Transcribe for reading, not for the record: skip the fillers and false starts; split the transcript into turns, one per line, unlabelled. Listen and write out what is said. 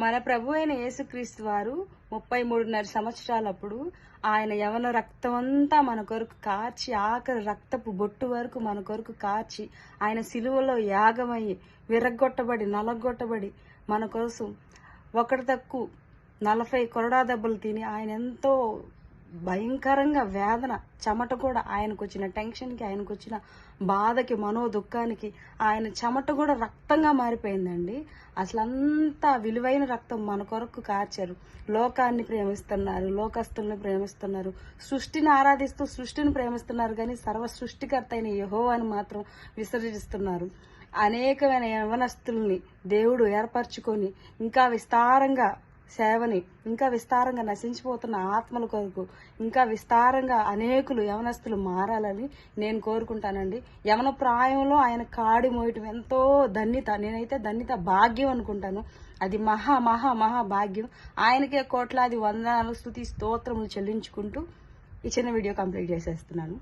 మన ప్రభు అయిన యేసుక్రీస్తు వారు 33.5 సంవత్సరాలప్పుడు ఆయన యవన రక్తం అంతా మన కొరకు కార్చి, ఆఖరి రక్తపు బొట్టు వరకు మన కొరకు కార్చి, ఆయన సిలువలో యాగమయ్యి విరగ్గొట్టబడి నలగొట్టబడి మన కోసం ఒకటి తక్కువ 40 కొరడా దెబ్బలు తిని ఆయన ఎంతో భయంకరంగా వేదన, చెమట కూడా ఆయనకు వచ్చిన టెన్షన్కి, ఆయనకు వచ్చిన బాధకి, మనో దుఃఖానికి ఆయన చెమట కూడా రక్తంగా మారిపోయిందండి. అసలంతా విలువైన రక్తం మన కొరకు కార్చారు. లోకాన్ని ప్రేమిస్తున్నారు, లోకస్తుల్ని ప్రేమిస్తున్నారు, సృష్టిని ఆరాధిస్తూ సృష్టిని ప్రేమిస్తున్నారు, కానీ సర్వ సృష్టికర్త అయిన యెహోవాను మాత్రం విసర్జిస్తున్నారు. అనేకమైన యవనస్తుల్ని దేవుడు ఏర్పరచుకొని ఇంకా విస్తారంగా సేవని, ఇంకా విస్తారంగా నశించిపోతున్న ఆత్మల కొరకు ఇంకా విస్తారంగా అనేకులు యవనస్తులు మారాలని నేను కోరుకుంటానండి. యవన ప్రాయంలో ఆయన కాడి మోయటం ఎంతో ధన్యత, నేనైతే ధన్యత భాగ్యం అనుకుంటాను. అది మహా మహా మహా భాగ్యం. ఆయనకే కోట్లాది వందనాలు స్తుతి స్తోత్రములు చెల్లించుకుంటూ ఈ చిన్న వీడియో కంప్లీట్ చేసేస్తున్నాను.